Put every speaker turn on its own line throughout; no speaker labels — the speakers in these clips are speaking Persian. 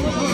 Wow.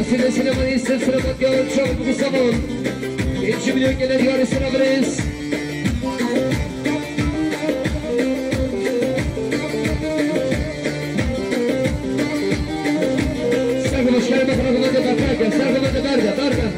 Asile sinema ise sıramat gör çabuk bu zaman. 2 milyon gelen yarı sıramayız. Sargı başkanı bakalım da bakarken, sargı da darga.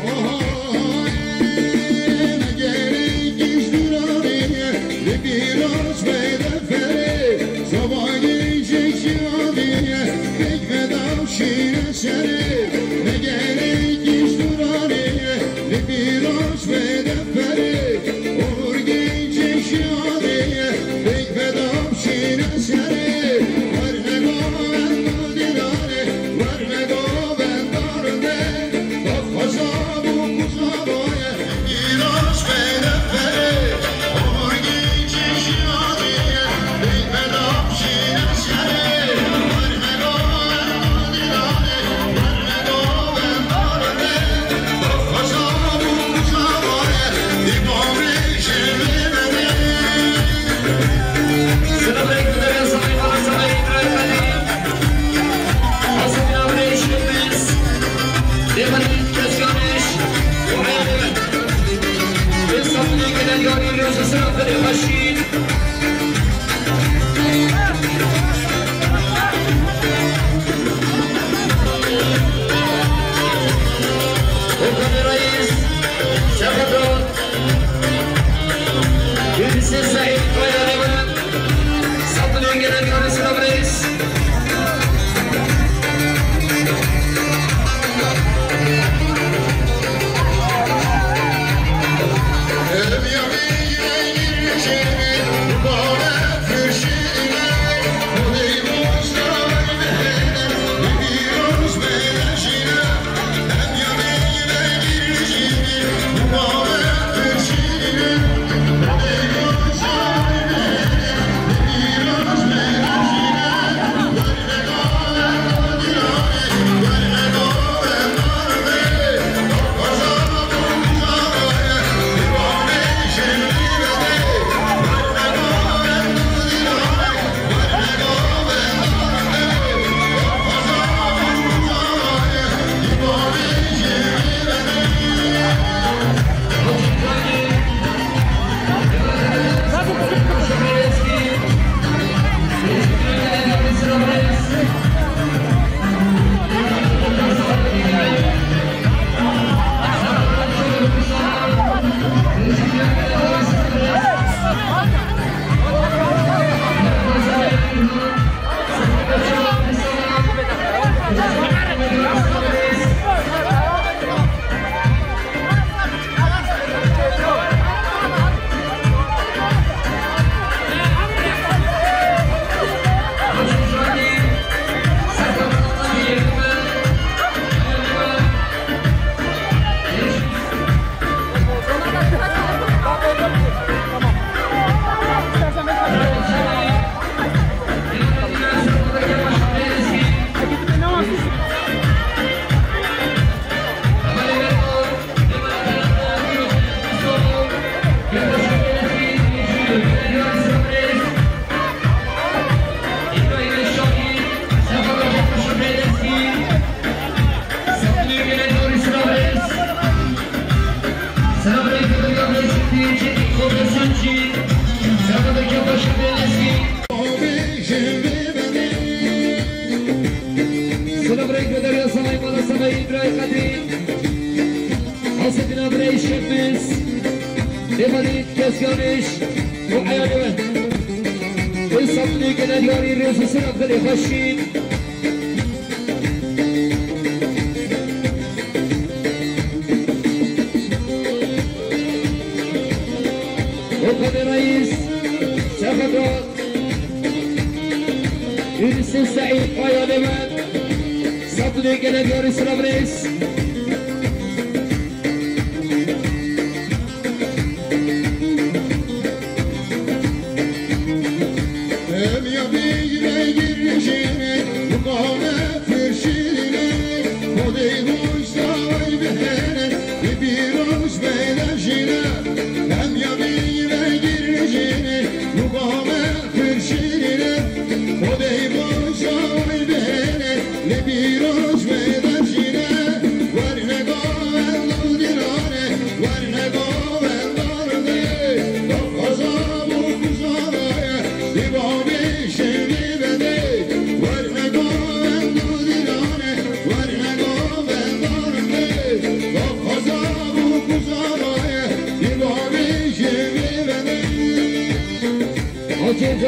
Ne bir hoş ve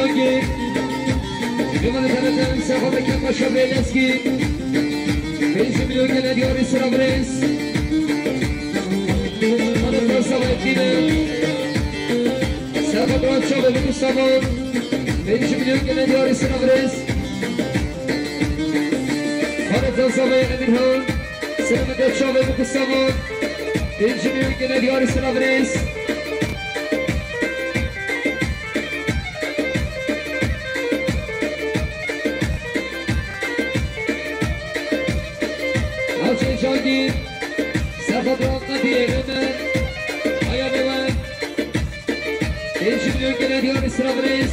milyon Yılanı tanıdığın sefadaki paşa beyleski 5 milyon gelen diyor İsra Brez Tanıdığın savaşçıyla Sefadron çalı bu Mustafa 5 milyon gelen diyor İsra Brez Tanıdığın savaşı Emirhan Sefadron çalı bu Mustafa 5 milyon gelen diyor İsra Brez Cangir, Sefadron Kadiye Ömer, Ayhan Ömer, 5 milyon gelen diyor İsra Brez,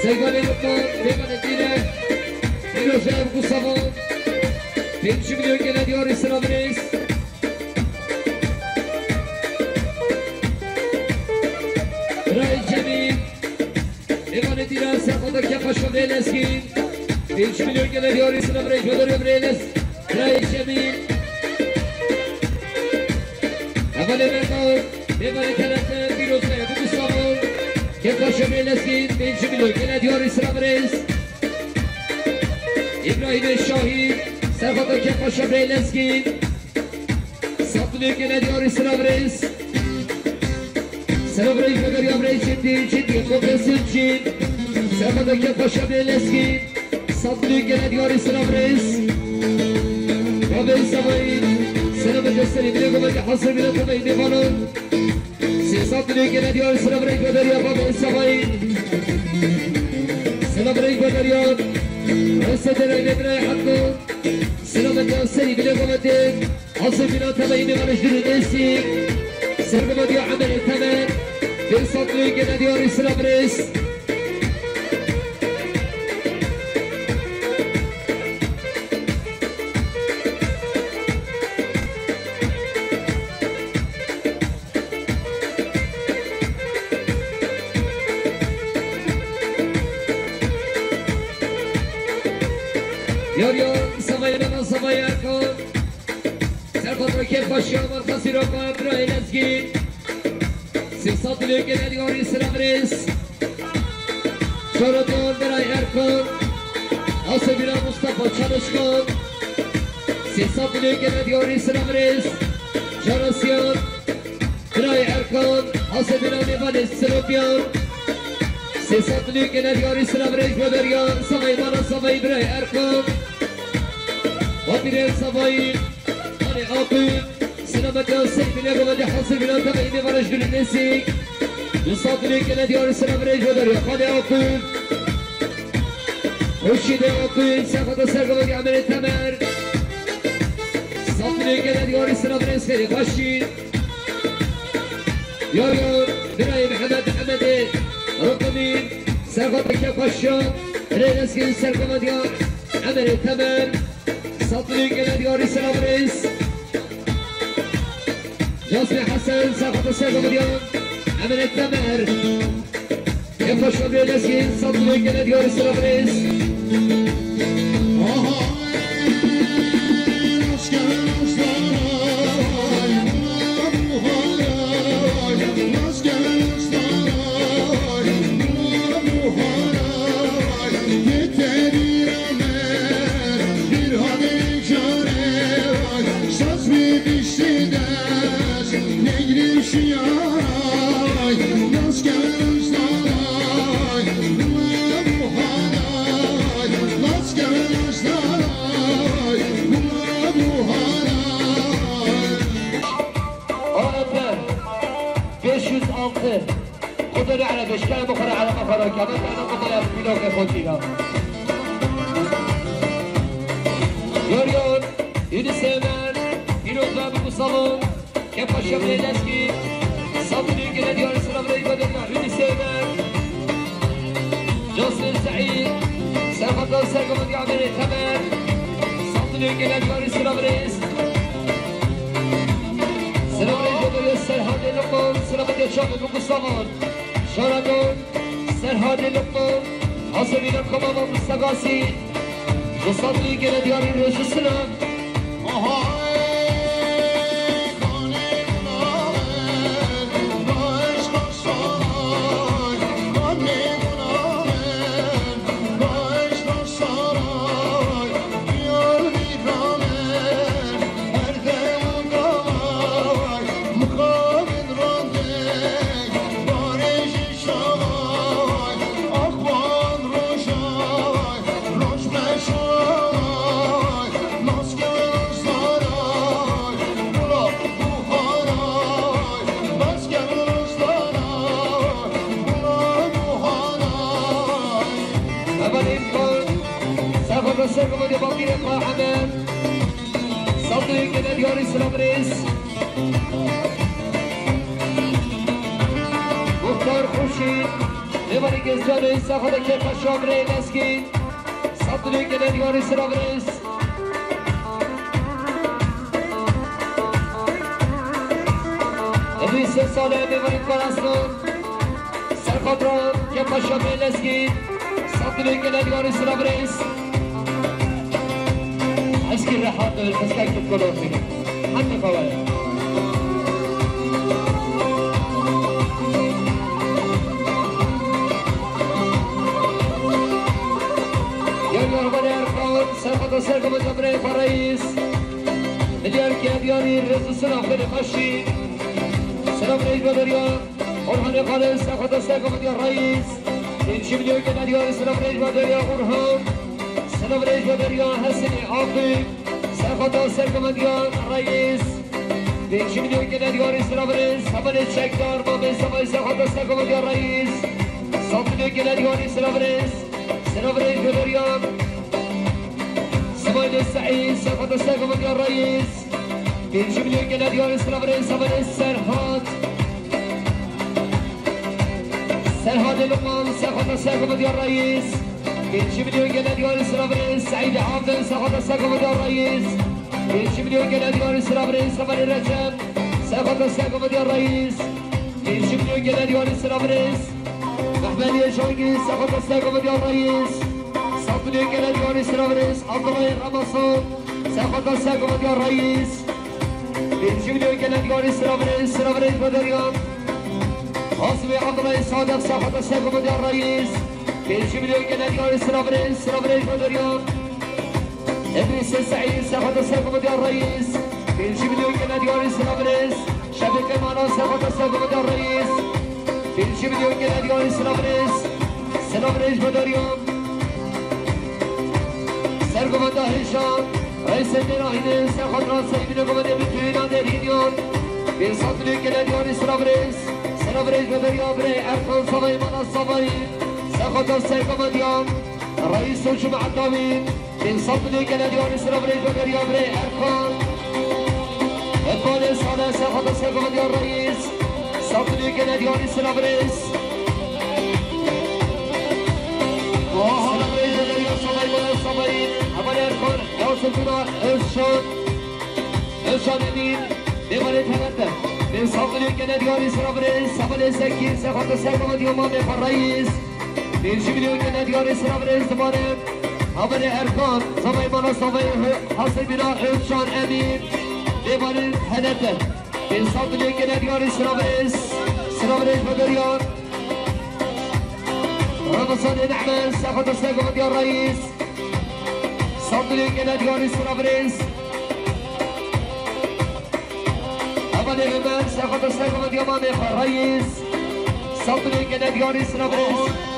Segvali Lukman, Beman Edine, Mirojev Gustavo, 5 milyon gelen diyor İsra Brez, Ray Cemil, Beman Edine, Sefadaki Paşa Beyleski, 5 milyon gelen diyor İsra Brez, Bedar Brez, Ray Cemil Evali Merkar Evali Teraklı Birozaya Bu Mustafa Kepaşa Beyleski 5 milyon gelen diyor İsra Brez İbrahim Eşşahi Serfat'a Kepaşa Beyleski 6 milyon gelen diyor İsra Brez Serfat'a Brez Brez Ciddi Konfesyon Çin Serfat'a Kepaşa Beyleski 6 milyon gelen diyor İsra Brez Baba İsmail, selam göstereyim bile kolayca hazır bile kolayım defanın. Siyasat bile gene diyor sıra bırak veriyor Baba İsmail. Selam bırak veriyor. Ösetere ile bire hakkı. Selam göstereyim bile kolayca hazır bile kolayım defanın jürüdesi. Sergama diyor amel temel. Siyasat bile gene diyor sıra bırak. Yar Savayana Savayarko Serfat'a Kepaşa Markası Roka Bray Lezgi 80 milyon gelen diyor İsra Brez Şoradyon Bray Erkan Asabira Mustafa Çalışkan 80 milyon gelen diyor İsra Brez Jarasyan Bray Erkan Asabira Nevanes Seropyan 80 milyon gelen diyor İsra Brez Beberyan Savay Bana Savay Bray Erkan Vapire Savay Hani Akın Sinamata Sevgine Bulacı Hasır Bilan Tabayimi Varaj Gülün Nesik Yusatlık Gene diyor İsra Brez Beberyan Hani Akın Hoşide Akın Sefada Sergavaki Amel Temer Satlık Gene diyor İsra Brez Feri Kaşin Yor Biray Mehmet Ahmedi Rukkamin Sergavaki Kepaşa Reyleskin Sergava diyor Amel Temer Satlık gene diyor İsra Brez Casmi Hasan Sergava Sergava diyor Amel Temer Kepaşa Reyleskin Satlık gene diyor İsra Brez قدر على بشكال بخرى على مخرى كمان أنا قدر بلوك فوتينا يوريون يونسيمان يروح باب المصالون كيف الشمال الاسكي صدري قلت يا رسول الله بدنا يونسيمان جوسن سعيد سرقة سرقة من يعمل الثمن صدري قلت يا رسول الله سلام عليكم يا سرهاد اللقم سلام عليكم بقصان شاردون سرهاد اللقم حاصلين القمام مستقاسي وصلي قلت ديار الرجل السلام ودي بطير قاحمة صدري كده دياري سلامريس مختار خورشید لبانی گزدانوی ساخده که پشامره نسکین صدري كده دياري سلامريس ابی 3 ساله میمونید پرستون سرخاطران که پشامره نسکین صدري كده دياري سلامريس اسكي الرحاب بالفسكاك تتكلون فيه حتى فوائد سرقة سرقة مجمرين فرئيس مليار كيادياني رئيس السلام خير خشي سلام رئيس بدريان أرهان خالص سرقة سرقة مدير رئيس 2 مليون كنادياني سلام رئيس بدريان أرهان سلام رئيس بدريان حسني عاقب سرقة سرقة مدير رئيس 2 مليون كنادياني سلام رئيس حمل الشكدار مامي سماي سرقة سرقة مدير رئيس 100 مليون كنادياني سلام رئيس بدريان سمايل السعيد سرقة الساقة مدير الرئيس 2 مليون كناديان سلام رئيس سمايل سرهاد لقمان سرقة الساقة مدير الرئيس 2 مليون كناديان سلام رئيس سعيد عامل سرقة الساقة مدير الرئيس 2 مليون كناديان سلام رئيس سمايل رجب سرقة الساقة مدير الرئيس 2 مليون كناديان سلام رئيس محمد يشوقي سرقة الساقة مدير الرئيس صدري كناديان سلام رئيس عبد الله رمضان سرقة الساقة مدير الرئيس 2 مليون كناديان سلام رئيس بدريان عاصمي عبد الله صادق سرقة الساقة مدير الرئيس 2 مليون كناديان سلام رئيس بدريان ادريس السعيد سرقة الساقة مدير الرئيس 2 مليون كناديان سلام رئيس شبكة معنا سرقة الساقة مدير الرئيس 2 مليون كناديان سلام رئيس بدريان سرقمت هشام رئيس الدراهين سرقت راس سيدنا قمد بتوينان درينيون بين صدري كناديان سلام رئيس بدريان بري أركان صبي من الصبي سرقت السيقمديان رئيس وجمع الدامين بين صدري كناديان سلام رئيس بدريان بري أركان البوليس على سرقت السيقمديان رئيس صدري كناديان سلام رئيس الصبيين عمل يركض يوصل بنا إرشاد أمين بمالي تغدى من صدري كناديان سلام رئيس عمل سكين سرقة الساقة مدير مامي الرئيس 2 مليون كناديان سلام رئيس دمانم عمل أركان صبي مانا صبي حصل بنا إرشاد أمين بمالي تغدى من صدري كناديان سلام رئيس بدريان رمضان نعمان سرقة الساقة مدير الرئيس صدري كناديان سلام رئيس أمان غمان سرقة الساقة مدير مامي الرئيس صدري كناديان سلام رئيس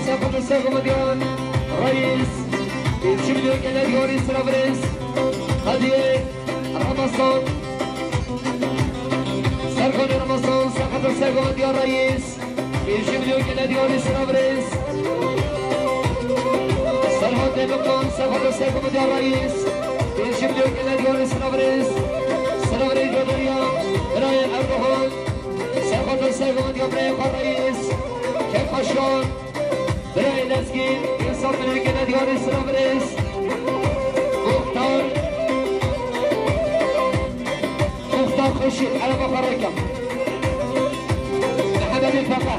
سرقة الساقة مديان رئيس 2 مليون كناديان سلام رئيس هدية رمضان سرقة رمضان سرقة الساقة مديان رئيس 2 مليون كناديان سلام رئيس سرقة لقمان سرقة الساقة مديان رئيس 2 مليون كناديان سلام رئيس بدريان براية أربعون سرقة الساقة مديان رئيس كيف خشان براي نسكين يصاب من الكنديان سلام رئيس مختار خشيد على بخركة محمد الفقه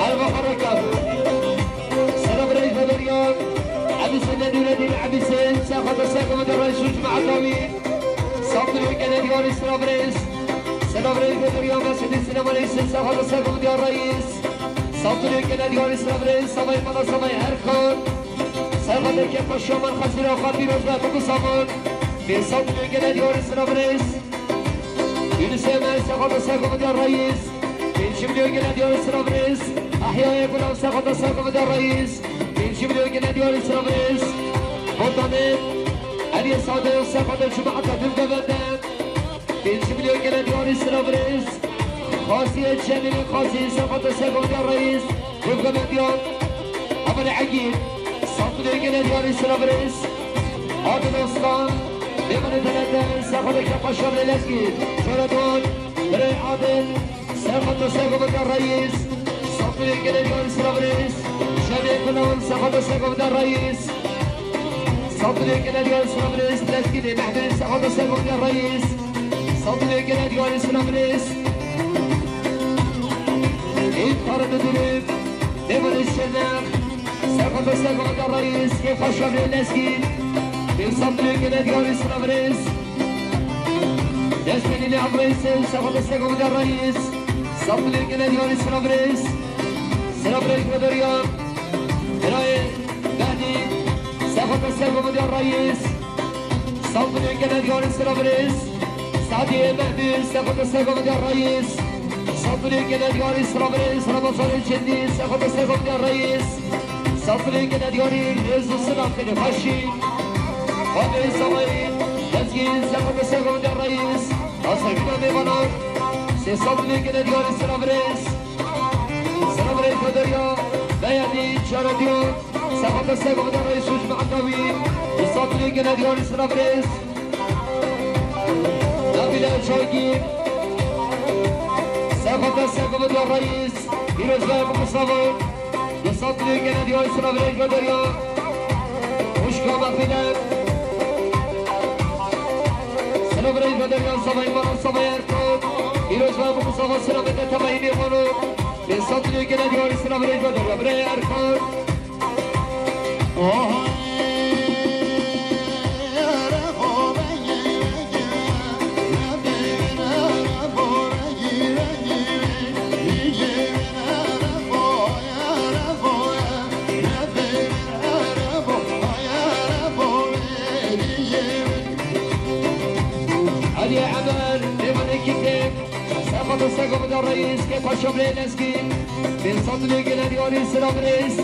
على بخركة سلام رئيس بدريان عبس النادي ولدي العبسين ساقط الساقة مدى الرئيس وجمع الدامين صاب من الكنديان سلام رئيس بدريان مسجد السلام عليه ساقط الساقة مدى الرئيس صدري كناديان سلام رئيس سماي مانا سماي أركان سرقة الكيف الشمال خسر وخاطي رجلة تقصامون في صدري كناديان سلام رئيس يونس يمال سرقة الساقة مدى الرئيس 2 مليون كناديان سلام رئيس احیای گلاب سقط سقط الرئيس يمشي مليون جنيه ديوان السلام رئيس بطانين علي صادق سقط الجماعة في القبدة يمشي مليون جنيه ديوان السلام رئيس خاصية شامل خاصية سقط سقط الرئيس في القبدة عمل عقيل صوت مليون جنيه ديوان السلام رئيس عادل أصلان لمن ثلاثة سقط كقشر للأسكيد شردون بري عادل سقط الرئيس صوت مليون جنيه ديوان السلام رئيس شامل كلهم سقط الرئيس صوت مليون جنيه ديوان السلام رئيس الأسكيد محمد سقط الرئيس صوت مليون جنيه ديوان السلام رئيس انطرد الدريب لمن الشناق سقط الرئيس كيف الشامل الأسكيد يصدر كده ديوان السلام رئيس يسمي لي عبد الرئيس سقط الرئيس صدر كده ديوان السلام رئيس سلام رئيس بدريان راي بعدي سقط الرئيس صدر كده ديوان السلام رئيس سعدي مهدي سقط الرئيس صدر كده ديوان السلام رئيس رمضان الجندي سقط الرئيس صدر كده ديوان رئيس السلام كده خشي وابي صغير تسجيل سقط الرئيس أصحابنا ببنات سيصدر كده ديوان السلام رئيس سلام رئيس بدريا بيادي شارديو سقط الرئيس وجمع النبي يصدر كده ديوان السلام رئيس نبيل الشايقين سقط الرئيس فيروز باب مصطفى يصدر كده ديوان السلام رئيس بدريا مشكلة مفيدة سلام رئيس بدريان صباحي مرة صباحي أركان إيروز باب مصطفى سلام بدأ تبعيني خانو بصدر كده ديوان سلام رئيس بدريان بري أركان سقط الرئيس كيف الشمل الأسكي من صدر كده ديوان سلام رئيس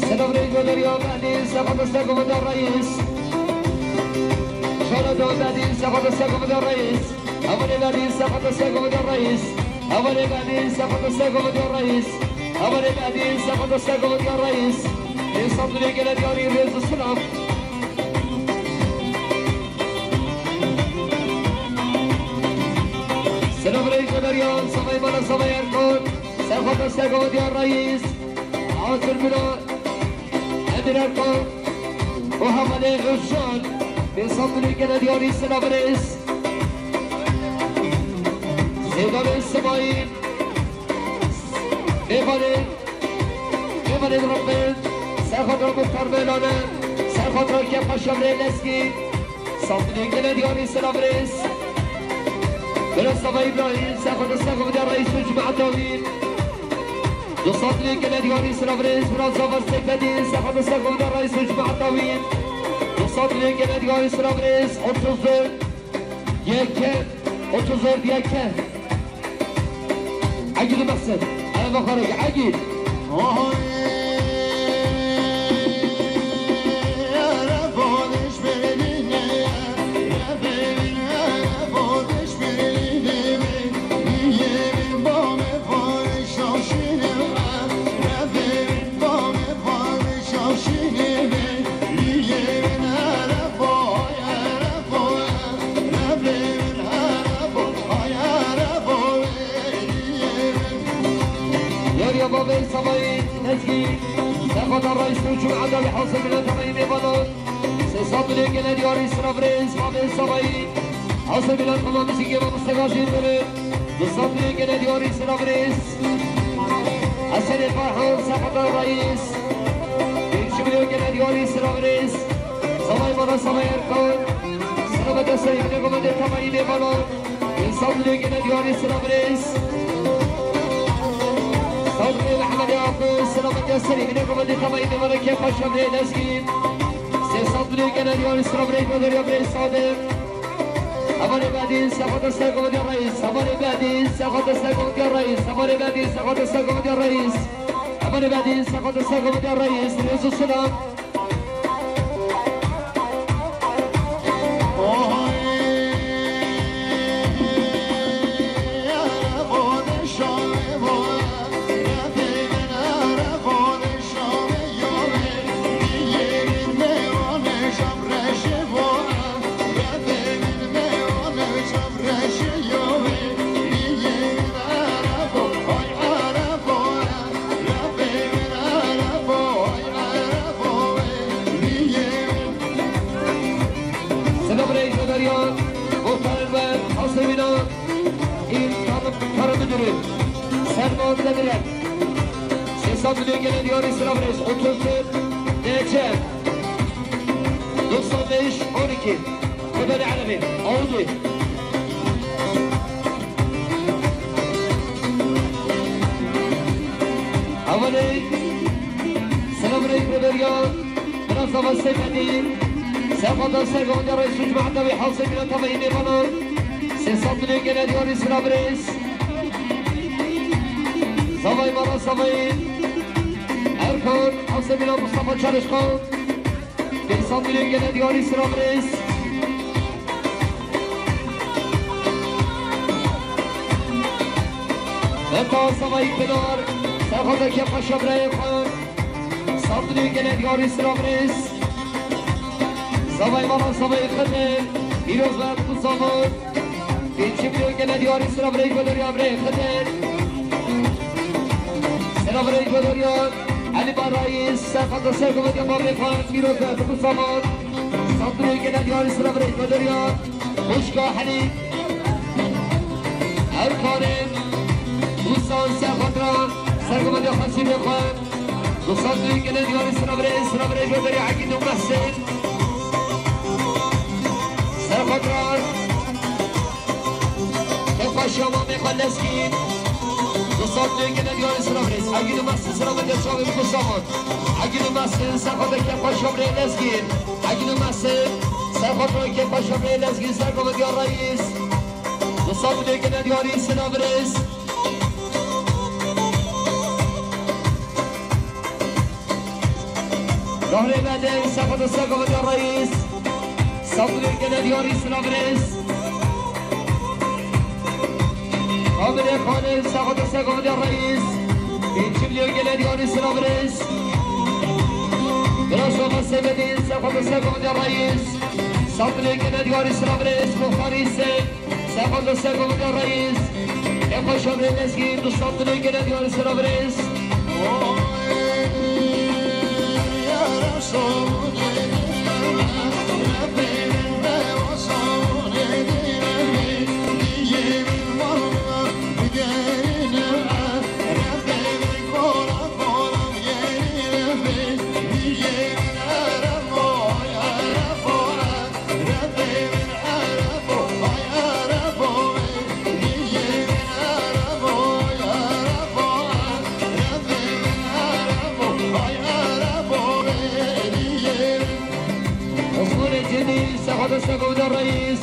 سلام رئيس بدريان بعدين سقط الرئيس شردون بعدين سقط الرئيس أولي بعدين سقط الرئيس أولي بعدين سقط الرئيس أولي بعدين سقط الرئيس من صدر كده ديوان رئيس السلام سلام رئيس بدريان صباحي مرة صباحي أركان سقط الرئيس عاصر البلاد أمير أركان محمد غشان بصدر كده ديوان سلام رئيس سيدان السماعين بمن ربين سقط المختار ميلانه سقط ركب الشمل الأسكي صدر كده ديوان سلام رئيس برسم إبراهيم سقط الرئيس وجمع التوحيد يصدر كده ديوان سلام رئيس برازافر سكدي سقط الرئيس وجمع التوحيد يصدر كده ديوان سلام رئيس 34 يكه عقيل مقصد أنا بخرج عقيل بابي صبايد نسكي سقط الرئيس وجمع عدد حاصل من التميم بلد سيصدر كده ديوان سلام رئيس بابي صبايد حاصل من القمام مسيكي ومستقاشين بلد يصدر كده ديوان سلام رئيس حسن الفرحان سقط الرئيس يشمل كده ديوان سلام رئيس صباي مرة صباي أركان سلامة السليم لكم من التميم بلد يصدر كده ديوان سلام رئيس صدري محمد يعقوب سلامة السليم لكم من التميم بلد كيف الشمل الأسكين سيصدر كده ديوان سلام رئيس بدر يبري صادق أماني بعدين سقط السقوط يا رئيس أماني بعدين سقط السقوط يا رئيس أماني بعدين سقط السقوط يا رئيس أماني بعدين سقط السقوط يا رئيس رئيس السلام Serman Demirel Sesam Milyon gelen diyor İslam Reis 34 DC 95 12 Kudani Alevi Audi Havali Selam Reis Reberiyan Münasaba Seyfedi Sefada Sergan ya Reis Hücma Adnavi Hasım Milyon Tabayini bana Sesam Milyon gelen diyor İslam Reis Savay bana savay Erkan Asebila Mustafa Çalışkan İnsan Milyon gene diyor İslam Reis Meta savay Pınar Serhadaki Paşa Brayim Khan İnsan Milyon gene diyor İslam Reis Savay bana savay Khadir Biroz ve bu zaman 5 milyon gene diyor İslam Reis Khadir ya Brayim Khadir Selam Reis Bedoriyan Ali Barayis Serkan Serkan Yapar Refan Miroza Tıpı Saman Sandırı gelen diyor Selam Reis Bedoriyan Hoşka Halim Erkanem Musan Serkan Serkan Yapar Hasim Yapar Sandırı gelen diyor Selam Reis Bedoriyan Akidun Mahsen Serkan Kefa Şamam Ekaleskin Sandırı gelen diyor Selam Reis Akidun Mahsen Selam Reis Bedoriyan Akidun Mahsen Serkan Kefa Şamam Ekaleskin Akidun Mahsen Serkan Kefa Şamam Ekaleskin Serkan diyor Reis Sandırı gelen diyor Selam Reis Dahri Beden Serkan diyor Reis Sandırı gelen diyor Selam Reis Amir Khan'ın Serkan diyor Reis 2 milyon gelen diyor Selam Reis Biraz sonra Sebedin Serkan diyor Reis Sandırı gelen diyor Selam Reis Bukhari ise Serkan diyor Reis Kefa Şamre Lezgin Sandırı gelen diyor Selam Reis Serkan diyor Reis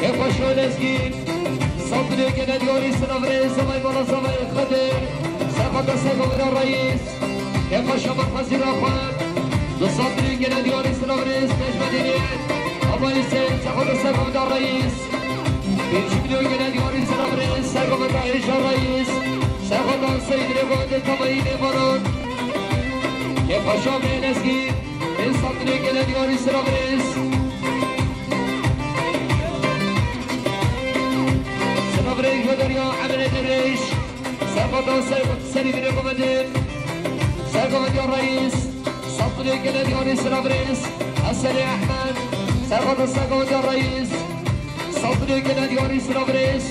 Kefa Şamre Lezgin Sandırı gelen diyor Selam Reis Samay bana Samay Kadir Serkan diyor Reis Kefa Şamar Hazir Akhan Sandırı gelen diyor Selam Reis Necmedini Ama ise Serkan diyor Reis 5 milyon gelen diyor Selam Reis Serkan diyor Reis Serkan Sayın Revan'da Tabayini bana Kefa Şamre Lezgin Sandırı gelen diyor Selam Reis Reis Bedoriyan Amir Reis Serkan Seri bir rekomedir Serkan diyor Reis Sandırı gelen diyor Selam Reis Asali Ahmed Serkan diyor Reis Sandırı gelen diyor Selam Reis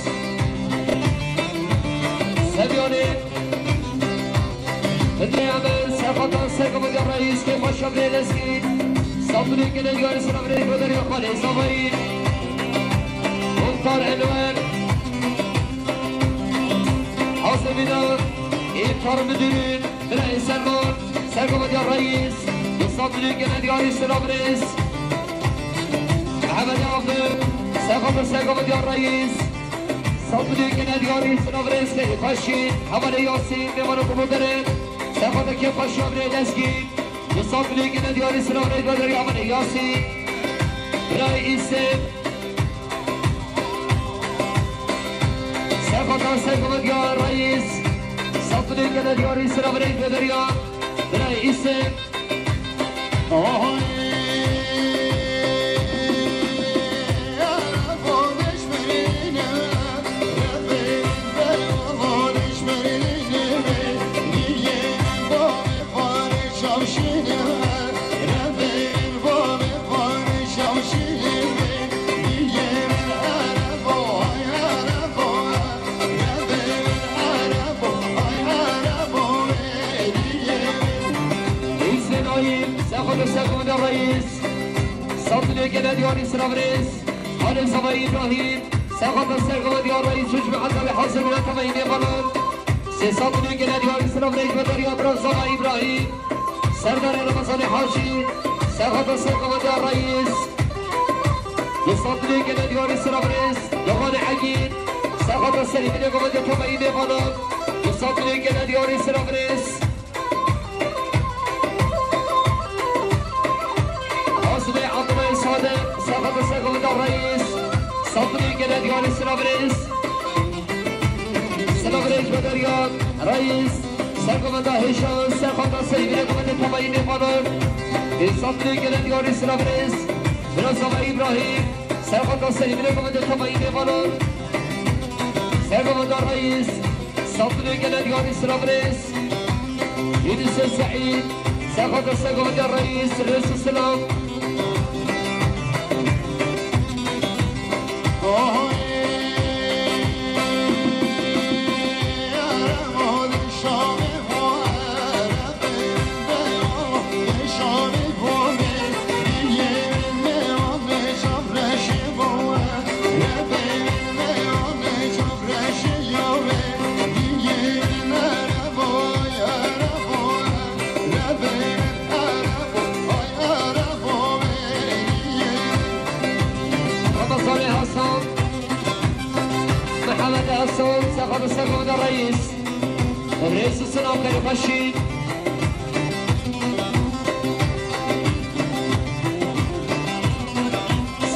Sevioni Hıdri Amir Serkan diyor Reis Kefa Şamre Lezgin Sandırı gelen diyor Selam Reis Bedoriyan Kale Savayin Muhtar Enver Hasebina İlkar Müdürün Reis Serkan diyor Reis Sandırı gelen diyor Selam Reis Mehmet Abdül سقط سقط يا الرئيس صدق نادي سنافريس خشين حمل ياسين بمنو مدرب سقط كيف خشوا من دسكي يصدق نادي سنافريس بدر حمل ياسين رئيس سقط يا الرئيس صدق نادي سنافريس بدر يا رئيس سقط الرئيس صدق نادي سنافريس علي صباي ابراهيم سقط يا الرئيس وجمع حتى بحاصل من التمين بلد صدق نادي سنافريس بدريا برا صباي ابراهيم سردار رمضان حاشي سقط يا الرئيس صدق نادي سنافريس لغاني حقين سقط السليم من التمين بلد صدق نادي سنافريس أصبح عطنا صادق سقط الرئيس صدري نادي سنافريس بدريان رئيس سقط هشام سقط سيد من التمين فضل صدري نادي سنافريس برزم إبراهيم سقط سيد من التمين فضل سقط الرئيس صدري نادي سنافريس يونس السعيد سقط الرئيس رئيس السلام سقط الرئيس السلام كريم خشين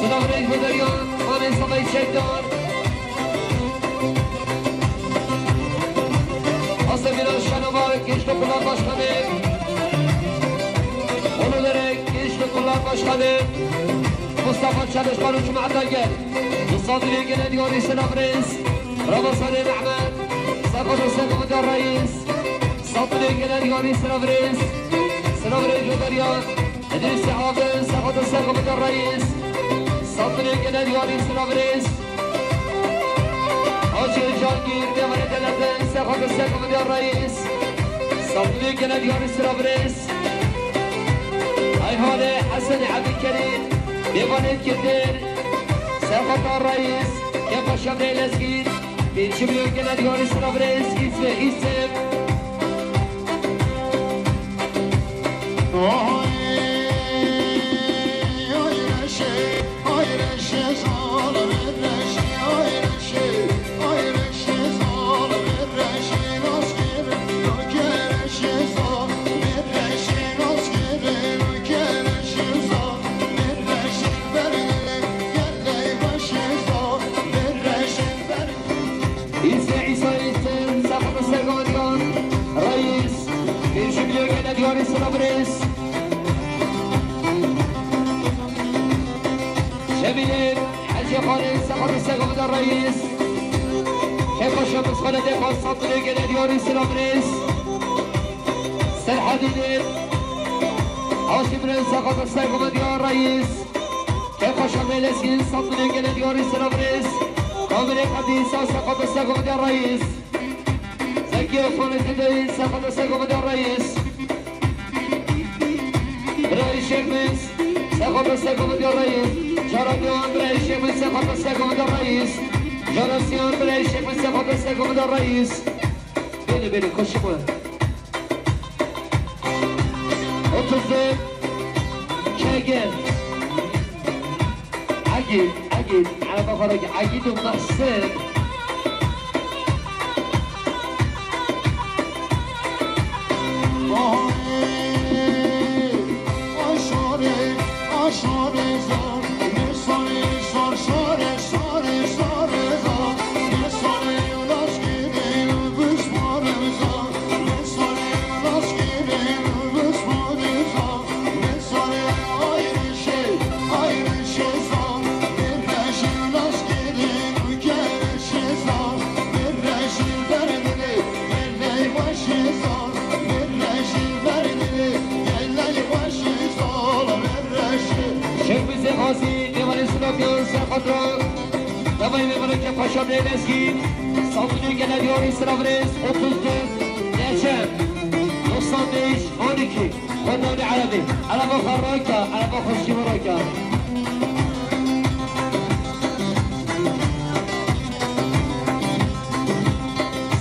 سلام رئيس بدريان خالد صبي شيدار حسن بلال شنوار كيشت كلان باشخانه اونو درک كيشت كلان باشخانه مصطفى چالش قانون جمع دلگه مصادری گنه دیاری سلام رئيس رمضان احمد سقط الرئيس صدري نادي سنافريس بدريان ادريس حافظ سقط الرئيس صدري نادي سنافريس حاجي الجانجير ديوان دلتن سقط الرئيس صدري نادي سنافريس ايهاني حسن عبد الكريم ديوان الكردير سقط الرئيس كيف شمري لسكين بيتشبيو نادي سنافريس اسم نادي سنافريس جميل حاجي خالد سقط الرئيس كيف شمس خالد خاص صدري نادي سنافريس سرحديد عاصم رئيس سقط الرئيس كيف شمس لسكين صدري نادي سنافريس كامل قديسة سقط الرئيس زكي خالد سقط الرئيس رئيس شمس سقط الرئيس جراديان رئيس شمس سقط الرئيس جراسيان رئيس شمس سقط الرئيس بيني خش مهم اتصل شاقر عقيل عقيد على بخرج عقيد ومحسن Davay ve Malaka Paşa Breyleski Saldırıyor gelen diyor İsrafres 34 Necem 95 12 Kodoni Arabi Araba Farraka Araba Hoşçi Maraka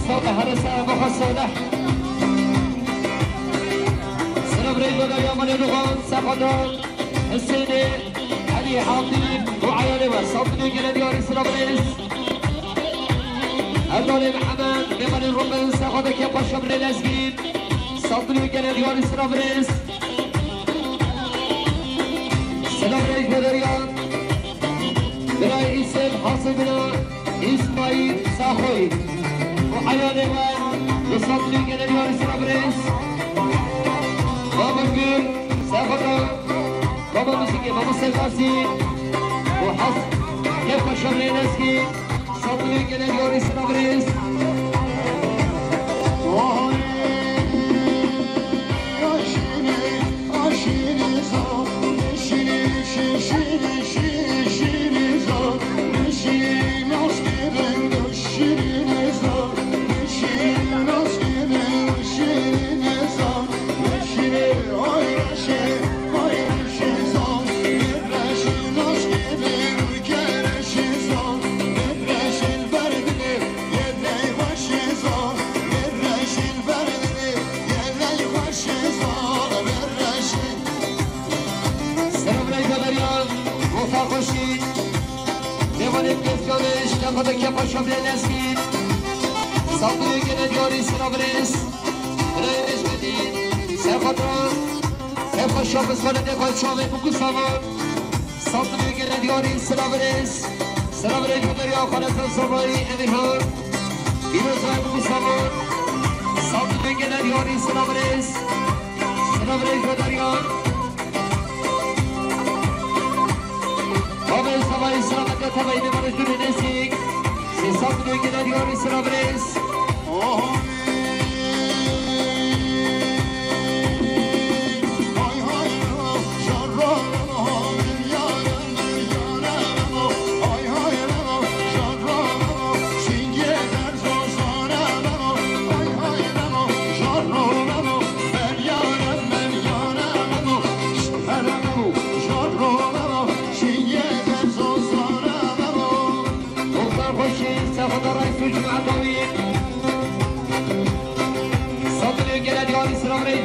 Salih Harasa Araba Salih Sırabreyi Döner Yaman Eluğan Sakadar Hüseyni علي حاطب وعيالي وصدني قال ديار إسرائيل هذول محمد بمن الرمز ساخذك يا باشا من الأزقين صدني قال ديار إسرائيل سلام عليك بدريان براي اسم حاصبنا إسماعيل ساخوي وعيالي وصدني قال ديار إسرائيل بابا الجيل ساخذك بابا مسكي بابا سلاسي وحص كيف شغلي نسكي صدري كده ديوري سنابريس Kapıda kepa şöbrelensin Saldırıyor gene diyor İsrafres Buraya geçmedi Serhatran Kepa şöbres var ne koçam ve bu kusamar Saldırıyor gene diyor İsrafres Sırabres gönderiyor kanatın sabahı Emirhan Biraz var bu kusamar Saldırıyor gene diyor İsrafres Sırabres gönderiyor Haber sabahı İsrafet'e tabayı bir barış dönünesik Saldırıyor gene diyor İsrafres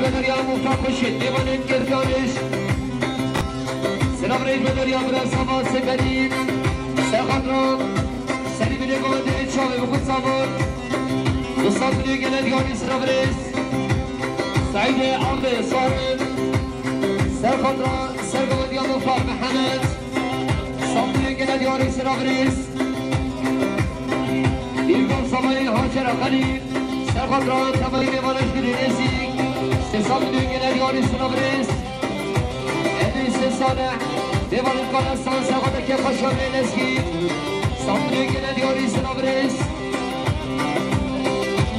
بدریا مفتاح بشید دیوانین گردانش سلام رئیس بدریا برای سامان سکرین سرخاطران سری بینه گانده چاوه بخود سامان دوستان بینه گلدگانی سلام رئیس سعید عمر صاحب سرخاطران سرگاندیا مفتاح محمد سلام بینه گلدگانی سلام رئیس دیوان سامانی هاجر خلیل سرخاطران تمایی بیمانش گلدگانی استثاب düğünler yari sınavırız Edrisi sana Devanın kanastan sağdaki paşa meyleski Sam düğünler yari sınavırız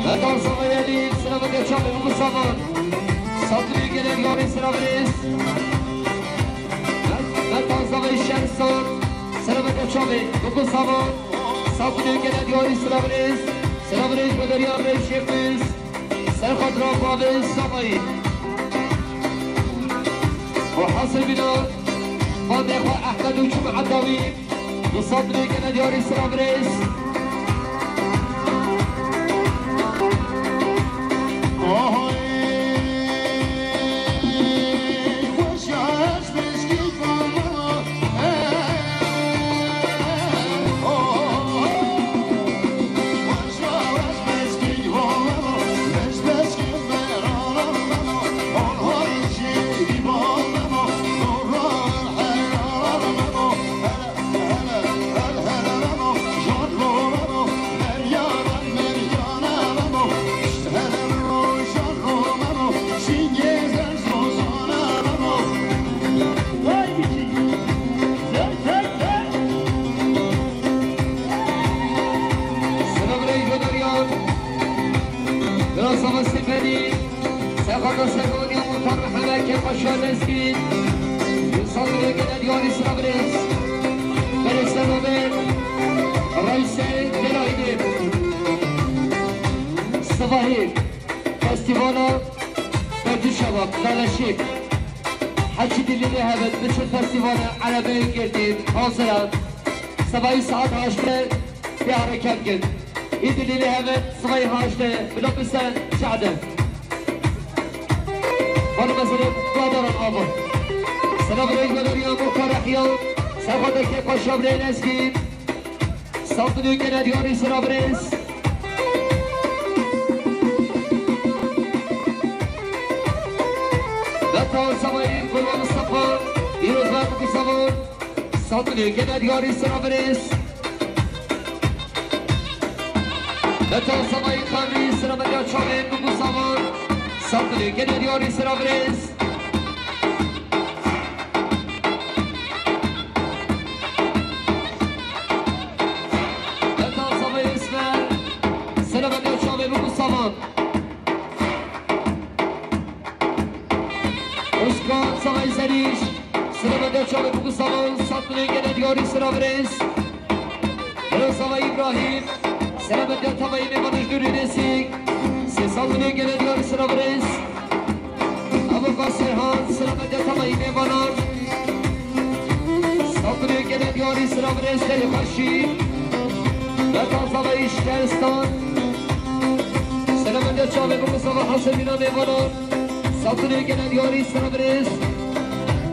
Metan sana yedi sınavı geçen bu zaman Sam düğünler yari sınavırız Metan sana işler son Sınavı geçen bu zaman Sam düğünler yari sınavırız Sınavırız bu derya mevşimiz سرخطران باب السمائی وحاصل بنا مادخ احمد و جمع عداوی بصدری که ندیار اسلام رئیس سخط سگانی مطر محمد که قشان اسکین انسان بگه دیاری سرابرس برسته نوبر رئیس دلایدیم صباحی فستیوالا بردی شباب دانشیب حجی دلیلی هبت بچه فستیوال عربی گردید حاضرم صباحی ساعت 8 bir hareket gel. İdiliyle hemen sıvayı haşte bloküsten şahane. Bana mesela kadaran abi. Selam reygalar ya mukarah ya. Sabadaki koşam reyneski. Saltını gene diyor İsra Brez. Vatan samayı kurban Mustafa. Bir uzman bu savun. Saltını gene diyor İsra Brez. Vatan samayı kavri sıra medya çavim bu savun. Saltını gene diyor İsra Brez. Vatan samayı ismer. Sıra medya çavim bu savun. Oskan samayı seriş. Sıra medya çavim bu savun. Saltını gene diyor İsra Brez. Vatan samayı İbrahim. Selamet ya tabayı memanış dürünesik. Sesalını gene diyor sıra Brez. Abu Kasirhan selamet ya tabayı memanır. Saltını gene diyor sıra Brez. Deli başı. Vatan sabayı Şeristan. Selamet ya çabe bu sabah hasebina memanır. Saltını gene diyor sıra Brez.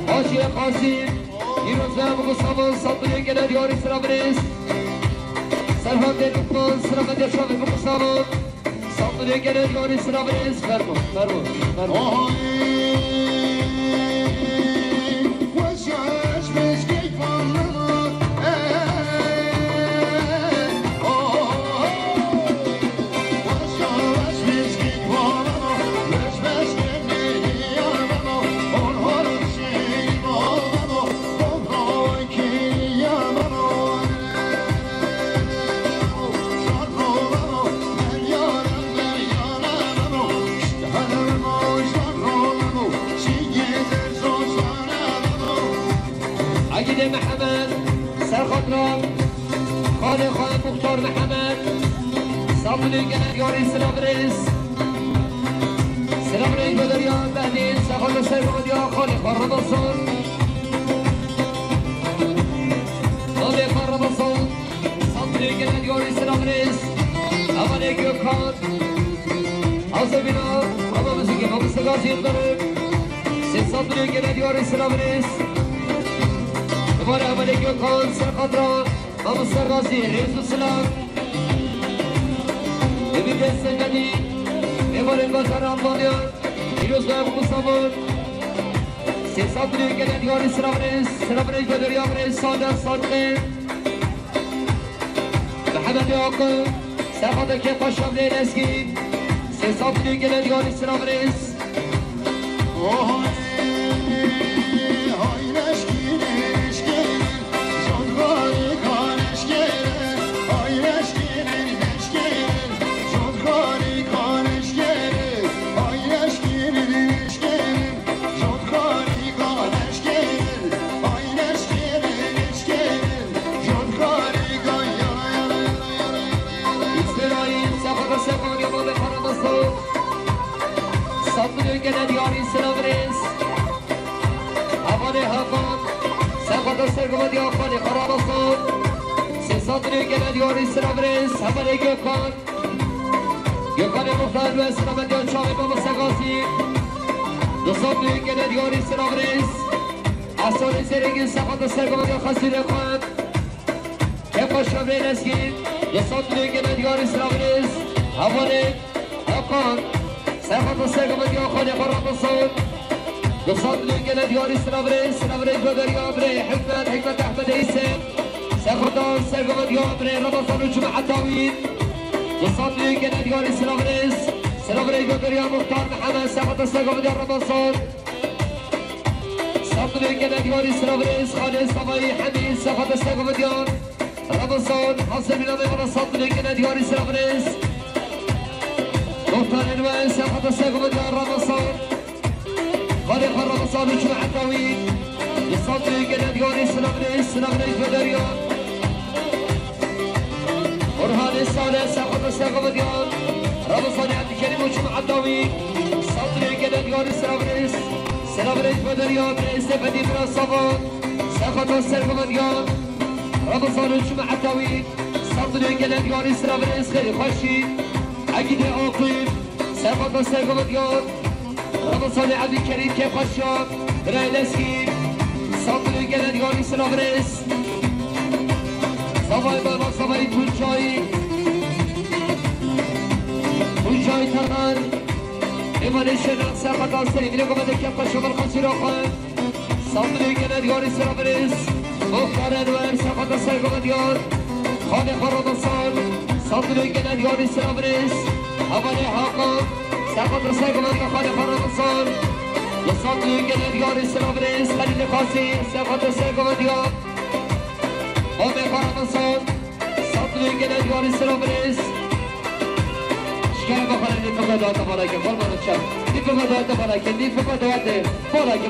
Hacı Kasim. Yunus ve bu sabah saltını gene diyor sıra Brez. Serhan Denukman, sıramı yaşa ve bu salon. Saltını gene diyor sıra Brez. Fermo, fermo, fermo. عقيدة محمد سرخطرام خالي خان مختار محمد صابلي قناة يوري سلام ريس سلام ريس بدريان بهدين سخط سرقود يا خالي خان رمضان خالي خان رمضان صابلي قناة يوري سلام ريس أمالي gökhan عصبنا أما مسيكي ما مستقاسي الضرب صابلي قناة يوري سلام ريس Numara Melek Gökhan Serkadra Mahmut Sergazi Reis Islam Emin Destekani Evarın Bazar Almanya İlyos Bey Musabur Sesatlı Gelen Yari Sıramrez Sıramrez Bedir Yamrez Sadat Sadri Mehmet Yakup Serkadaki Paşam Leyleski Sesatlı Gelen Yari Sıramrez Saltını gene diyari Sırabrez Havane Hakan Serkada Sergama diyafani Karabasan Saltını gene diyari Sırabrez Havane Gökhan Gökhan'e muhtar ve Sıramen diyor Çağrı Baba Segasi Saltını gene diyari Sırabrez Asani Serengin Serkada Sergama diyor Hasire Khan Kepa Şavreyn Eskin Saltını gene diyari Sırabrez Havane Hakan Serhat Sergama diyor Khane Karabasan Saltını gene diyari Sırabrez Sırabrez Bedir Yabre Hikmet Ahmed İse Serhat Sergama diyor Ramazan Uçma Hatavin Saltını gene diyari Sırabrez Sırabrez Bedir Ya Muhtar Muhammed Serhat Sergama diyor Ramazan Saltını gene diyari Sırabrez Khane Sabayi Hamid Serhat Sergama diyor Ramazan Hasebina Mevla Saltını gene diyari Sırabrez مختار الوان ساقط الساقم ديال رمضان خالق رمضان وجمع الطويل يصدري قلد يوني سنبريس بدريان برهان الصالح ساقط الساقم ديال رمضان عبد الكريم وجمع الطويل صدري قلد يوني سنبريس بدريان استفادي من الصفان ساقط الساقم ديال رمضان وجمع الطويل صدري قلد يوني سنبريس خير خشي أكيد أقيم ساقط الساقم ديال رمضان عبد الكريم كيف خشاب راي لسكين صدري قلد يوني سنبريس صفاي بابا صفاي تونجاي ترمان إيمان الشنق ساقط السريم لكم هذا كيف خشاب الخسير أخوان صدري قلد يوني سنبريس مختار أنوار ساقط الساقم ديال خالق رمضان صدري قلد يوني سنبريس أولي حقا ساقط الساقم ديال خالق رمضان وصدري قلد يوني سنبريس خليل قاسي ساقط الساقم ديال أمي رمضان صدري قلد يوني سنبريس شكرا بخلال دي فقدات ملاك فرمان الشاب دي فقدات ملاك دي فقدات ملاك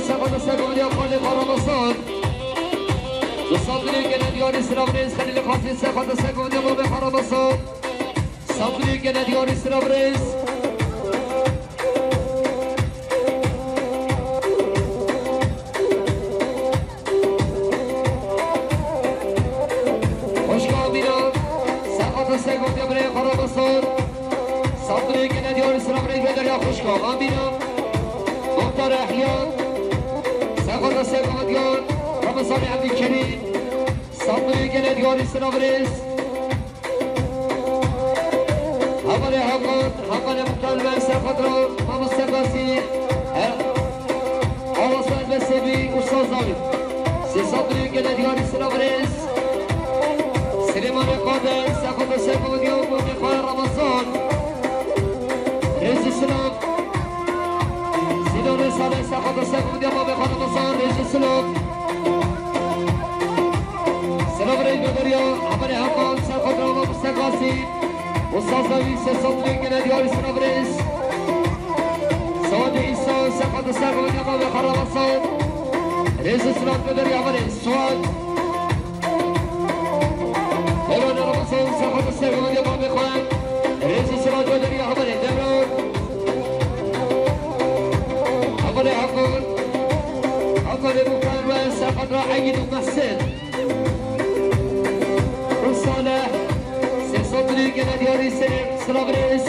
ساقط الساقم ديال خالق رمضان وصدري قلد يوني سنبريس خليل قاسي ساقط الساقم ديال خالق رمضان صدري قلد يوني سنبريس خوش كامينا ساقط الساقم ديال خالق رمضان صدري قلد يوني سنبريس بدريا خوش كامينا مختار أحيان ساقط الساقم ديال رمضان عبد الكريم صدري قلد يوني سنبريس أولي حقا مختار الوان ساقط مام السقاسي أوصل بسبي أستاذ ظالم سي صدري قلد يوني سنبريس سليمان قادر ساقط الساقم ديال مختار رمضان رئيس السلام سيدون صالح ساقط الساقم ديال مختار رمضان رئيس السلام سنبريس بدريا أولي حقا ساقط مام السقاسي أستاذ ظالم سي صدري قلد يوني سنبريس سعود عيسى ساقط الساقم ديال مختار رمضان رئيس السلام بدريا أولي سعود دوران رمضان ساقط الساقم ديال مختار رئيس السلام بدريا أولي دوران أولي أولي مختار وساقط راحي محسن وصالح سي صدري قلد يوني سنبريس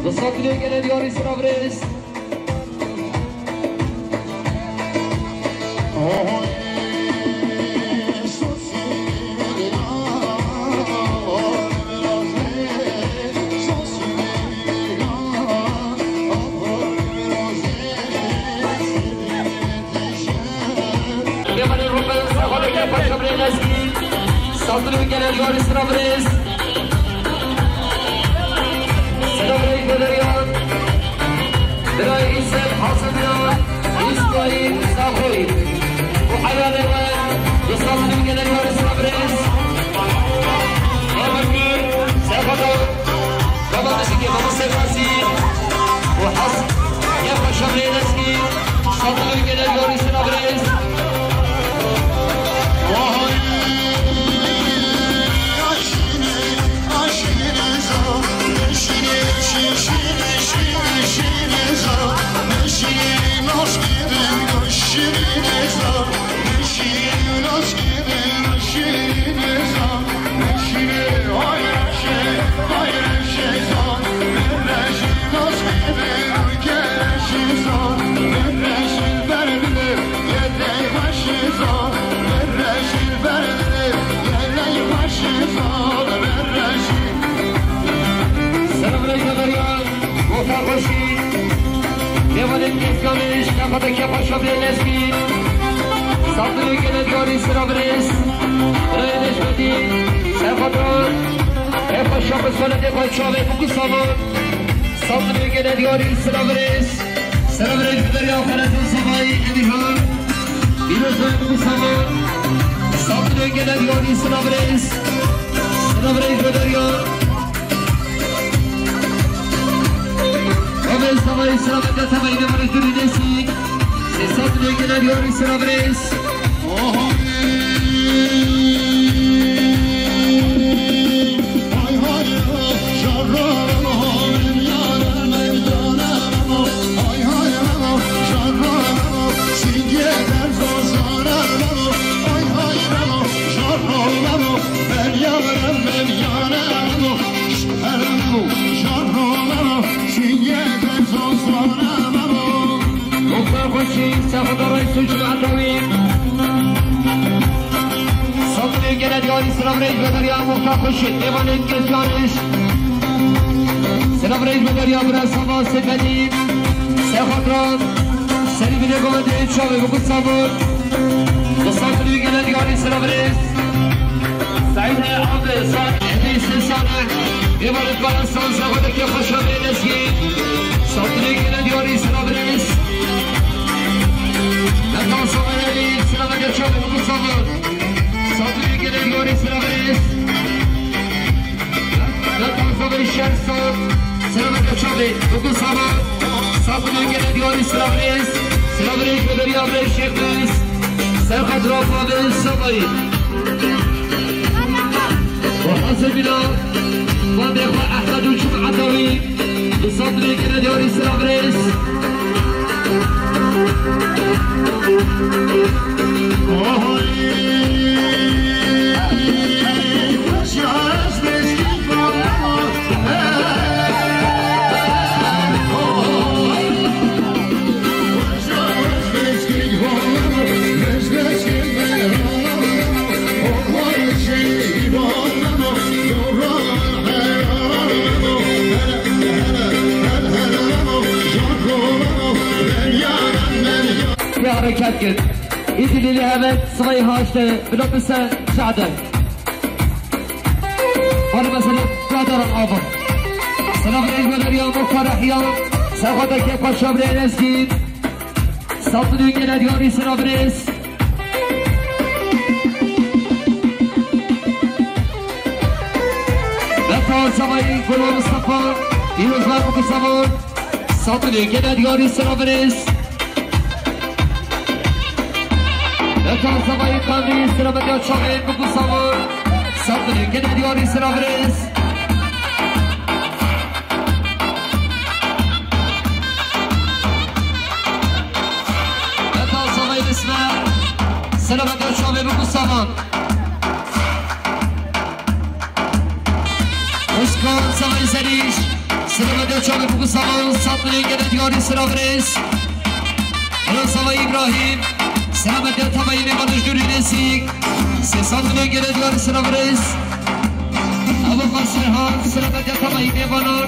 Misafirliğe gelen Diyar İsrabrez. Saldırı gelen Diyar İsrabrez. Selamünaleyküm Bederiyan. Biray İsem Hasanyan. İsmail Sakoy. Bu hayale var. Saldırı gelen Diyar İsrabrez. Yavakir. Sefada. Babanışı ki baba sefası. Bu has. Yapma şabreyleski. Saldırı gelen Diyar İsrabrez. Şafadaki paşa birleşkin Saldırı gelen Diyar İsrabrez Reyleşmedi Sefadron Paşamız söyledi paşa ve bu kısamın Saldırı gelen Diyar İsrabrez Selabrez Bederiyan Feretun Samay Emirhan Bilözden bu kısamın Saldırı gelen Diyar İsrabrez Selabrez Bederiyan Ömer Samay İsrabrez'de tabayını varıştırı desik Sesatlı'ya gelen Diyar İsrabrez Saldırıya gelen Diyar İsrabrez Bederiyan Muhtar Koşit Divan Engez Yanış Selabrez Bederiyan Biraz Sabah Sepedim Sefadran Seni bile komedi Çavi bu kutsamı Saldırıya gelen Diyar İsrabrez Saide Abi Saide İstisanı Divan Engez Sefadaki Paşa Beyleski Saldırıya gelen Diyar İsrabrez Lakan Somereli Selabrez Çavi bu kutsamı Saldırıya gelen Diyar İsrabrez Lakan Somereli Şerson Selabrez Çavi bu kutsamı Saldırıya gelen Diyar İsrabrez Selabrez Bederiyan Şefes Serhat Rafa ve Samayı وحسن بلا وضيق أحمد وجمع طويل بصدري كده ديار إسرابريس حركات كده ايدي اللي هبت صغيرها اشتري بلبسها سعدة وانا مثلا قادر العظم سلام عليكم اليوم وفرح يوم ساخدك كيف الشبرين اسكين صدري كده دياري سلام ريس بطال سمايين كلهم مصطفى يوز بارك السمون صدري كده دياري سلام ريس Lakan Samay Kandil Selamat Şahin bu kutsamı Saldırı gene Diyar İsrabrez Lakan Samay İsmail Selamat Şahin bu kutsamı Özkan Samay Zeliş سلامت چاق بگو سامان سطنه گره دیاری سرابرس رساوه ابراهیم سلامت تبایی میبانش دوری نسیک سه سطنه گره دیاری سرابرس ابو فرسرهان سلامت تبایی میبانون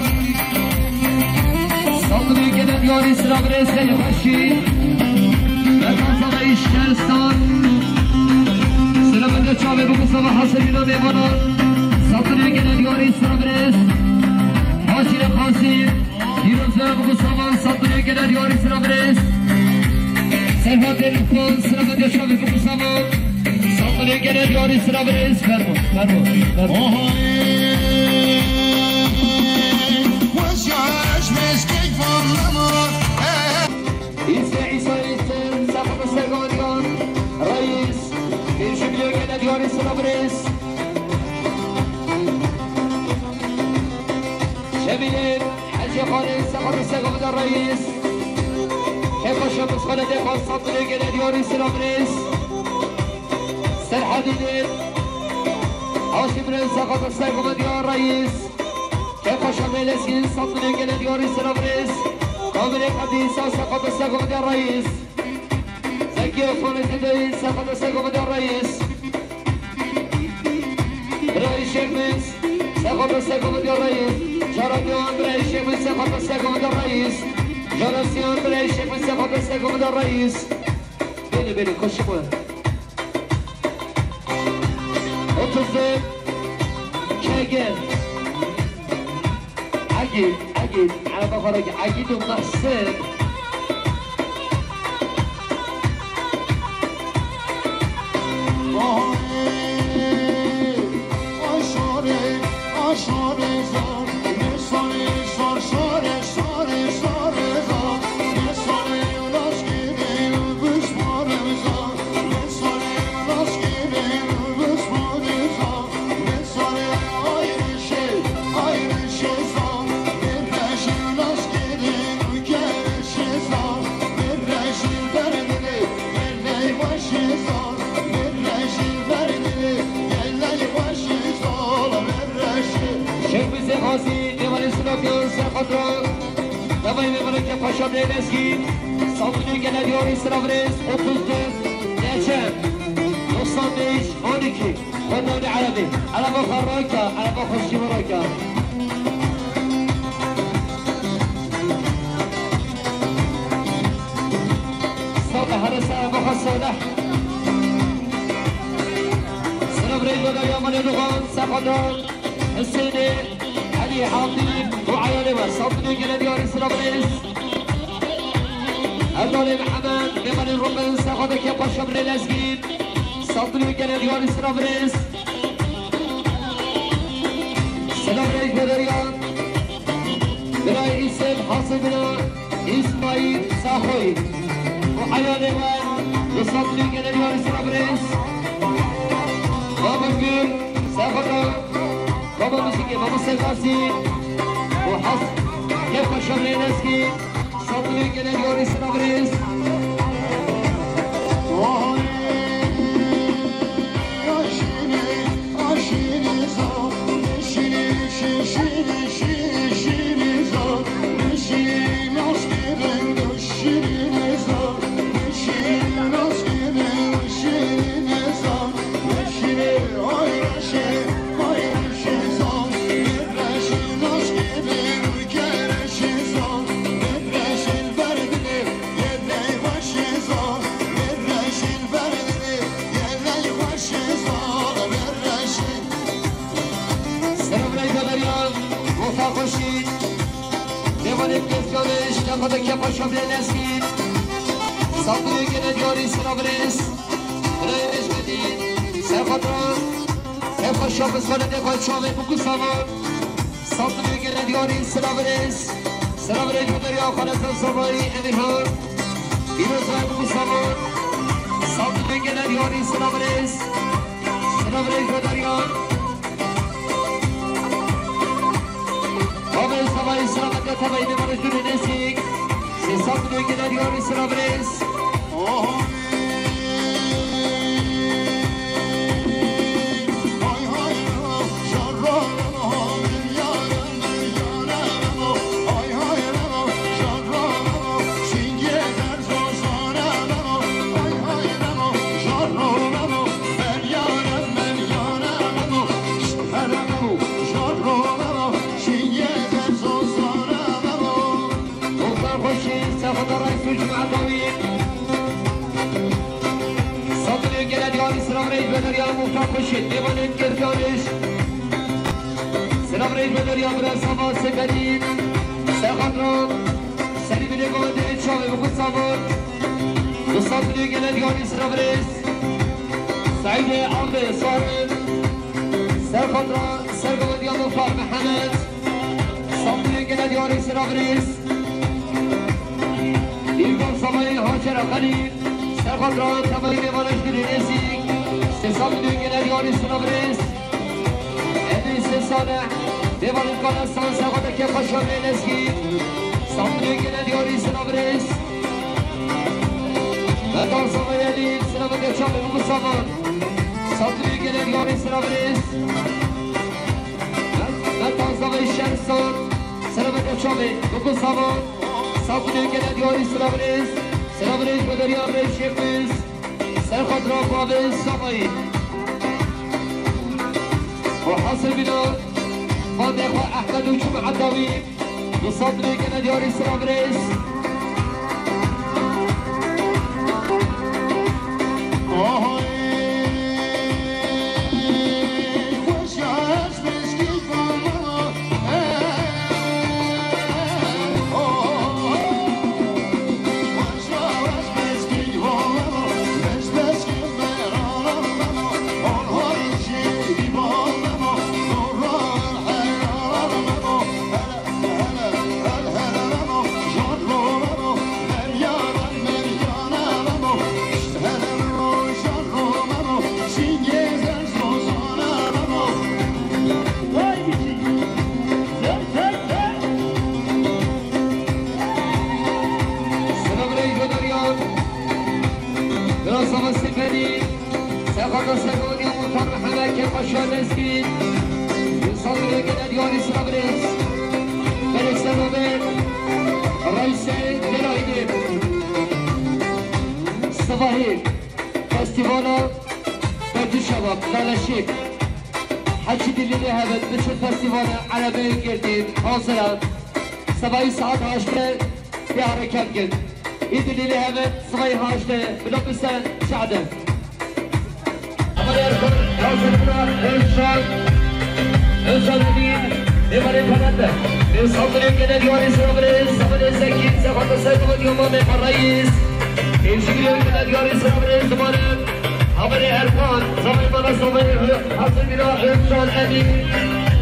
سطنه گره دیاری سرابرس خیلی خوشی رساوه شهرستان سلامت چاق بگو سامان حسنینا میبانون سطنه گره دیاری سرابرس حاجی خاصی دیروز بگو سامان سطنه گره دیاری سرابرس سرحان دلکن سلامت شما بگو سامان سطنه گره دیاری سرابرس فرمون ایسه ایسن سفر سرگانیان رئیس بیرشمیلیو گره دیاری سرابرس شبیلین حجی خانه سفر سرگانیان رئیس كيف شمس خلد يقول سطني قد يوري سلامريس سرحديدين عاشي برنس سقط السيف مديار رئيس كيف شمس لسكين سطني قد يوري سلامريس قابل قديسة سقط السيف مديار رئيس زكي خونة الدين سقط السيف مديار رئيس رئيس شمس سقط السيف مديار رئيس جاربيان رئيس شمس سقط السيف مديار رئيس جانسيان بلاي شيخ من سفر السيكو من الرئيس بيني خش مهم اتصل كاجل عقيد على بخرج عقيد ومحسن Davay memaleke paşam Leyleski Saldırıyor gene diyor İsrafres 34 Necem 95 12 Kodani Arabi Araba Kharraka Araba Khoshi Maraka Salih Harasa Araba Salih İsrafres Kodani Yaman Erdoğan Sakadar Hüseyni علي حاطين وعيالي وصدني قلبي ورسل بريس أدوني محمد بمن الرمز ساخدك يا باشا من الأسجين صدني قلبي ورسل بريس سلام رئيس بدريان براي اسم حاصبنا إسماعيل ساخوي وعيالي وصدني قلبي ورسل بريس بابا كبير ساخدك بابا موسيقى بابا سيفاسي وحص كيف شغلي نسكي صدري كده يوري سنابريس خودك يا باشا بلنسكين صدري كده ديوري سنابريس رئيس بدين سيخطران يا باشا بسخونة يقول شامل بكو سامان صدري كده ديوري سنابريس بدريا خانة الصباري اميرهان بيروزان بكو سامان صدري كده ديوري سنابريس بدريا قابل سباري سلامت تبعي بمرش دون نسيك صدري كده ديوري سنابريس خوشی سخت رئیس جمع طویل صدر گلدیان سلام رئیس بدریا مفتاح خوشی دیوان گردانش سلام رئیس بدریا برای سامان سپدید سخت را سری بینگاه دیوید شاوی بکن سامان دو صدر گلدیان سلام رئیس سعید عامه صاحب سرخط را سرگاه دیان مفتاح محمد صدر گلدیان سلام رئیس ایران سامای هاجر خلیل سرخطران تمامی میوانش دلی نزدیک 300 میلیون گلدیان سلام رئیس ادریس صالح دیوان کانستان سرخط که خشابه نزدیک 100 میلیون گلدیان سلام رئیس مردان سامای علی سلام گرچان بگو سامان 100 میلیون گلدیان سلام رئیس مردان سامای شهرستان سلام گرچان بگو سامان ساقونی گلدیاری سلام رئیس سلام رئیس بدریان رئیس شیخ سرخط را قابل سامایی و حاصل بینا فاضح و احمد و جمع عداوی دو صدر گلدیاری سلام رئیس فستیوالا بردی شباب دلشیب حجی دلیلی هبت بچه فستیوال عربی گردید حاضرم سبایی ساعت هاشته bir hareket gel. İdilili hemen sıvayı haşte blok isen şaden. Ama yarkın hazırlıklar Özcan Özcan dediğin Devare Pananda ve saldırı gelen yuvarı sırabırız Sabırı Zekin Sefatı Sayıdımın Yumame Parayız Evşikiliyor gelen yuvarı sırabırız Dumanım Haberi Erkan Zaman bana sobayı Hazır bina Özcan Emin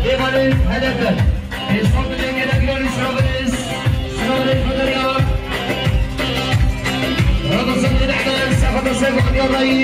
Devare Hedefe ve saldırı gelen yuvarı sırabırız Sırabırız Federya Ramazan Emin Sefatı Sayıdımın Yumame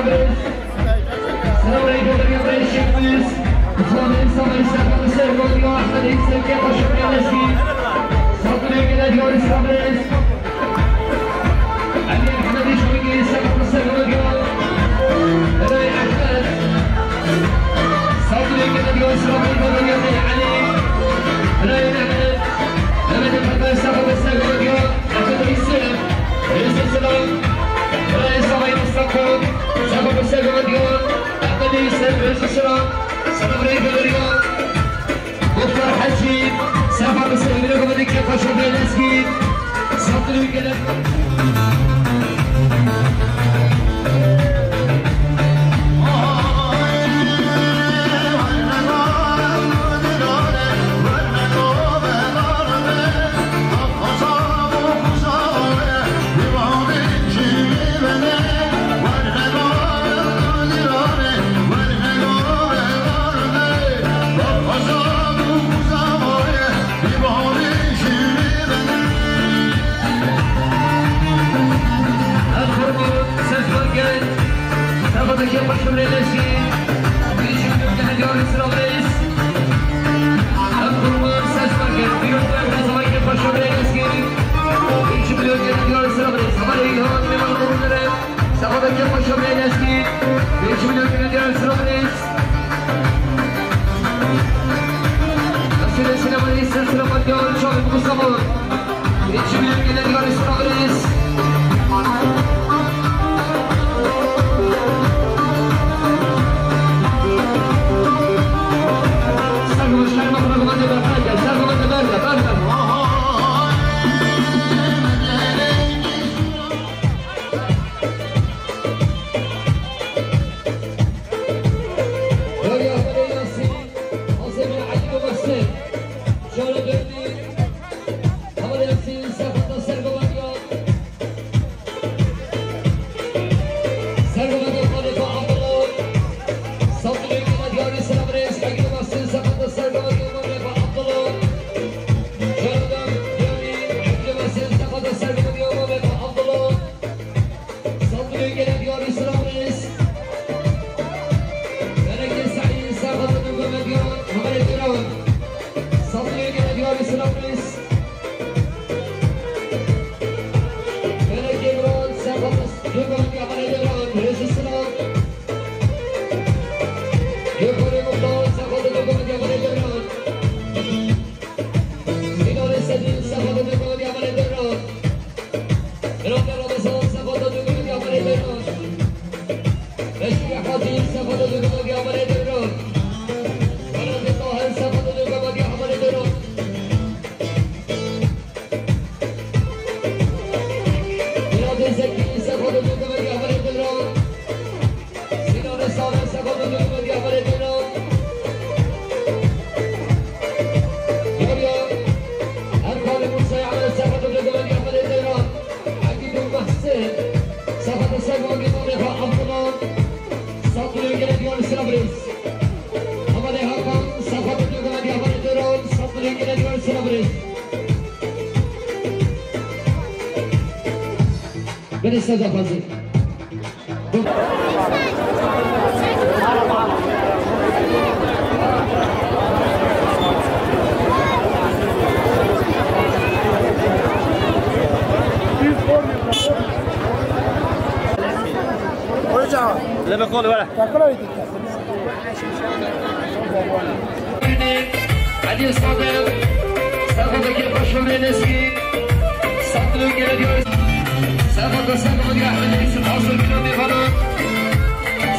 Selabrez. Selabrez Gabriel Şefimiz. Kutlamayın Samayı Serkan'ı Serkan'ı Ahmet İksel'e başarı gelmesin. Satılıyor gelen diyor Selabrez. Ali Ahmet İşbirliği Serkan'ı Serkan'ı diyor. Eray Ahmet. Satılıyor gelen diyor Selabrez Gabriel Ali. Eray Ahmet. Mehmet Efendi Serkan'ı Serkan'ı diyor. Ahmet İksel. Reis Selam. Eray Samayı Mustafa. Serkan'ı Serkan'ı diyor. Ahmet İksel. Reis Selam. Selabrez Gabriel. Muhtar Hacim. Serkan'ı Serkan'ı diyor. Kaşar Beyleski. Satılıyor gelen. Başım Reylesi, Bilişim Gölgene diyor Selabrez. Kurban Ses Market, Büyükler Kazavay'ın Başım Reylesi. Bilişim Gölgene diyor Selabrez. Havale İlhan Liman Kurumları, Sabadaki Başım Reylesi. Bilişim Gölgene diyor Selabrez. Nasile Selabrez, Selabrez diyor Şahit Mustafa. Bilişim Gölgene diyor Selabrez. Ben istedim fazla.
لا بقول ولا
عادي صادق صادق كيف بشوف النسكي صادق كده صادق صادق يا احمد يوسف حاصل كلام غلط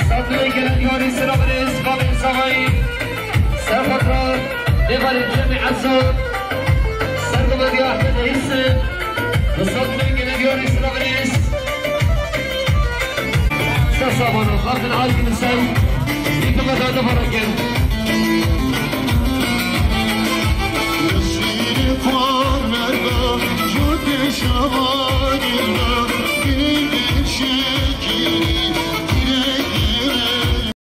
صادق كده يوري سلامريس قابل صغير صادق لغير الجميع الزود صادق يا احمد يوسف صادق كده يوري سلامريس صابونو خاطر العالم الانسان يكتب هذا فرقه يسير قمر جود شواغل في الشيء